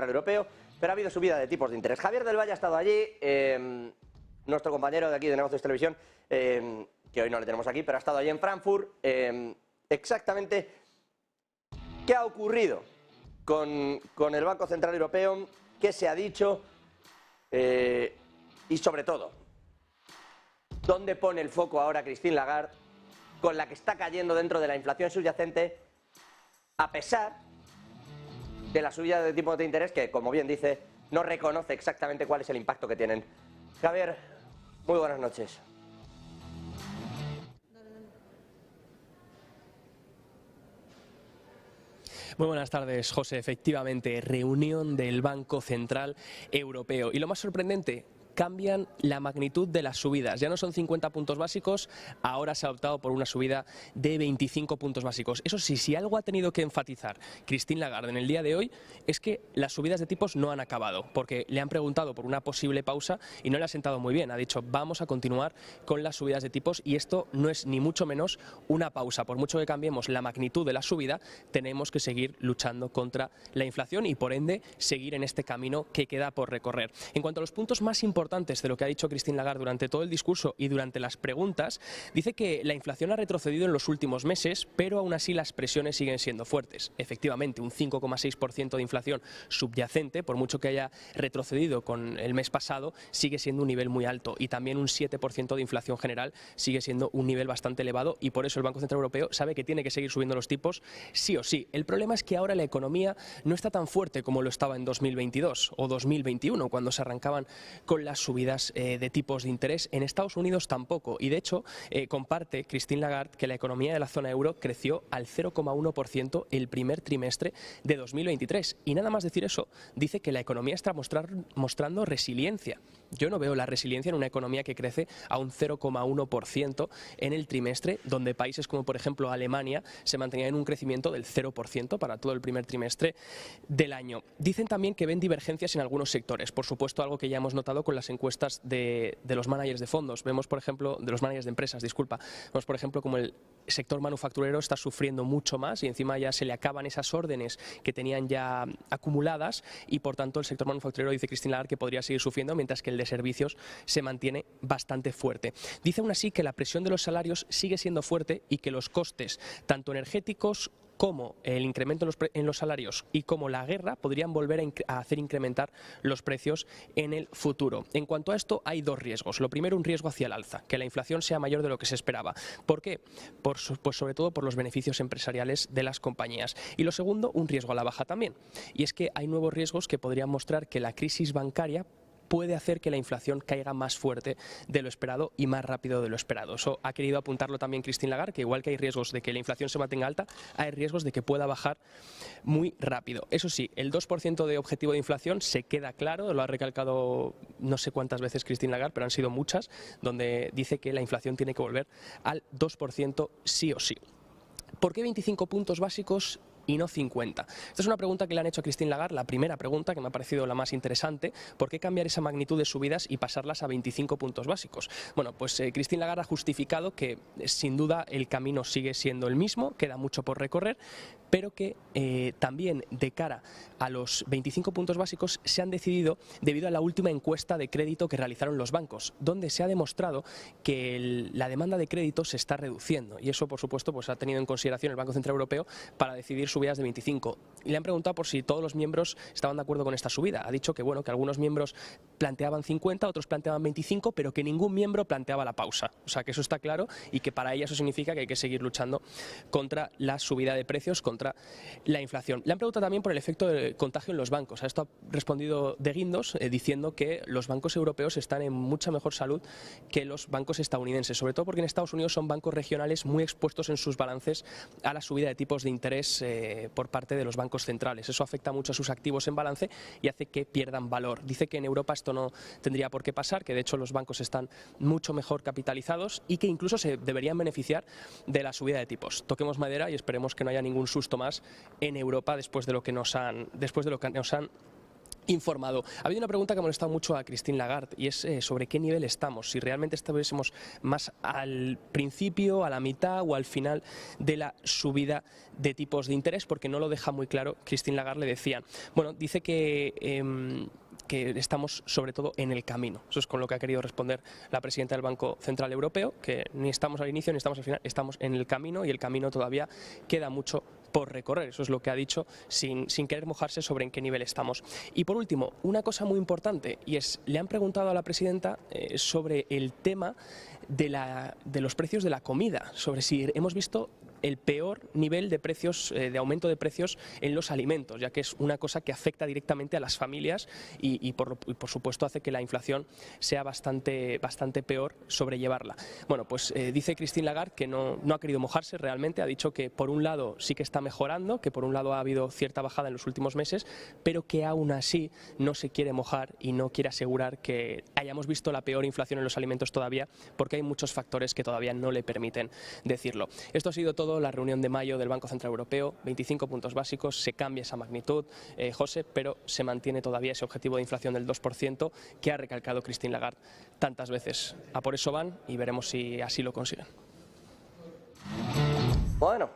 Europeo, pero ha habido subida de tipos de interés. Javier del Valle ha estado allí, nuestro compañero de aquí de Negocios Televisión, que hoy no le tenemos aquí, pero ha estado allí en Frankfurt. Exactamente, ¿qué ha ocurrido con el Banco Central Europeo? ¿Qué se ha dicho? Y sobre todo, ¿dónde pone el foco ahora Christine Lagarde, con la que está cayendo dentro de la inflación subyacente, a pesar de la subida de tipos de interés que, como bien dice, no reconoce exactamente cuál es el impacto que tienen? Javier, muy buenas noches. Muy buenas tardes, José. Efectivamente, reunión del Banco Central Europeo. Y lo más sorprendente, cambian la magnitud de las subidas. Ya no son 50 puntos básicos, ahora se ha optado por una subida de 25 puntos básicos. Eso sí, si algo ha tenido que enfatizar Christine Lagarde en el día de hoy es que las subidas de tipos no han acabado, porque le han preguntado por una posible pausa y no le ha sentado muy bien. Ha dicho, vamos a continuar con las subidas de tipos y esto no es ni mucho menos una pausa. Por mucho que cambiemos la magnitud de la subida, tenemos que seguir luchando contra la inflación y por ende seguir en este camino que queda por recorrer. En cuanto a los puntos más importantes de lo que ha dicho Christine Lagarde durante todo el discurso y durante las preguntas, dice que la inflación ha retrocedido en los últimos meses, pero aún así las presiones siguen siendo fuertes. Efectivamente, un 5,6% de inflación subyacente, por mucho que haya retrocedido con el mes pasado, sigue siendo un nivel muy alto y también un 7% de inflación general sigue siendo un nivel bastante elevado y por eso el Banco Central Europeo sabe que tiene que seguir subiendo los tipos sí o sí. El problema es que ahora la economía no está tan fuerte como lo estaba en 2022 o 2021, cuando se arrancaban con las subidas de tipos de interés. En Estados Unidos tampoco y de hecho comparte Christine Lagarde que la economía de la zona euro creció al 0,1% el primer trimestre de 2023 y nada más decir eso dice que la economía está mostrando resiliencia. Yo no veo la resiliencia en una economía que crece a un 0,1% en el trimestre, donde países como por ejemplo Alemania se mantenían en un crecimiento del 0% para todo el primer trimestre del año. Dicen también que ven divergencias en algunos sectores, por supuesto algo que ya hemos notado con las encuestas de los managers de fondos. Vemos por ejemplo, de los managers de empresas, disculpa, vemos por ejemplo como el sector manufacturero está sufriendo mucho más y encima ya se le acaban esas órdenes que tenían ya acumuladas y por tanto el sector manufacturero, dice Christine Lagarde, que podría seguir sufriendo, mientras que el de servicios se mantiene bastante fuerte. Dice aún así que la presión de los salarios sigue siendo fuerte y que los costes, tanto energéticos como el incremento en los salarios y como la guerra podrían volver a hacer incrementar los precios en el futuro. En cuanto a esto, hay dos riesgos. Lo primero, un riesgo hacia el alza, que la inflación sea mayor de lo que se esperaba. ¿Por qué? Pues sobre todo por los beneficios empresariales de las compañías. Y lo segundo, un riesgo a la baja también. Y es que hay nuevos riesgos que podrían mostrar que la crisis bancaria puede hacer que la inflación caiga más fuerte de lo esperado y más rápido de lo esperado. Eso ha querido apuntarlo también Christine Lagarde, que igual que hay riesgos de que la inflación se mantenga alta, hay riesgos de que pueda bajar muy rápido. Eso sí, el 2% de objetivo de inflación se queda claro, lo ha recalcado no sé cuántas veces Christine Lagarde, pero han sido muchas, donde dice que la inflación tiene que volver al 2% sí o sí. ¿Por qué 25 puntos básicos y no 50? Esta es una pregunta que le han hecho a Christine Lagarde, la primera pregunta que me ha parecido la más interesante. ¿Por qué cambiar esa magnitud de subidas y pasarlas a 25 puntos básicos? Bueno, pues Christine Lagarde ha justificado que sin duda el camino sigue siendo el mismo, queda mucho por recorrer, pero que también de cara a los 25 puntos básicos se han decidido debido a la última encuesta de crédito que realizaron los bancos, donde se ha demostrado que la demanda de crédito se está reduciendo y eso por supuesto pues ha tenido en consideración el Banco Central Europeo para decidir subidas de 25. Y le han preguntado por si todos los miembros estaban de acuerdo con esta subida. Ha dicho que bueno, que algunos miembros planteaban 50, otros planteaban 25, pero que ningún miembro planteaba la pausa. O sea que eso está claro y que para ella eso significa que hay que seguir luchando contra la subida de precios, contra la inflación. Le han preguntado también por el efecto de contagio en los bancos. A esto ha respondido De Guindos diciendo que los bancos europeos están en mucha mejor salud que los bancos estadounidenses, sobre todo porque en Estados Unidos son bancos regionales muy expuestos en sus balances a la subida de tipos de interés por parte de los bancos centrales. Eso afecta mucho a sus activos en balance y hace que pierdan valor. Dice que en Europa esto no tendría por qué pasar, que de hecho los bancos están mucho mejor capitalizados y que incluso se deberían beneficiar de la subida de tipos. Toquemos madera y esperemos que no haya ningún susto más en Europa después de lo que nos han informado. Ha habido una pregunta que ha molestado mucho a Christine Lagarde y es sobre qué nivel estamos, si realmente estuviésemos más al principio, a la mitad o al final de la subida de tipos de interés, porque no lo deja muy claro. Christine Lagarde le decía, bueno, dice que estamos sobre todo en el camino. Eso es con lo que ha querido responder la presidenta del Banco Central Europeo, que ni estamos al inicio ni estamos al final, estamos en el camino y el camino todavía queda mucho por recorrer. Eso es lo que ha dicho sin querer mojarse sobre en qué nivel estamos. Y por último, una cosa muy importante, y es, le han preguntado a la presidenta sobre el tema de los precios de la comida, sobre si hemos visto el peor nivel de precios, de aumento de precios en los alimentos, ya que es una cosa que afecta directamente a las familias y por supuesto hace que la inflación sea bastante peor sobrellevarla. Bueno, pues dice Christine Lagarde que no ha querido mojarse realmente, ha dicho que por un lado sí que está mejorando, que por un lado ha habido cierta bajada en los últimos meses, pero que aún así no se quiere mojar y no quiere asegurar que hayamos visto la peor inflación en los alimentos todavía, porque hay muchos factores que todavía no le permiten decirlo. Esto ha sido todo. La reunión de mayo del Banco Central Europeo, 25 puntos básicos, se cambia esa magnitud, José, pero se mantiene todavía ese objetivo de inflación del 2% que ha recalcado Christine Lagarde tantas veces. A por eso van y veremos si así lo consiguen. Bueno,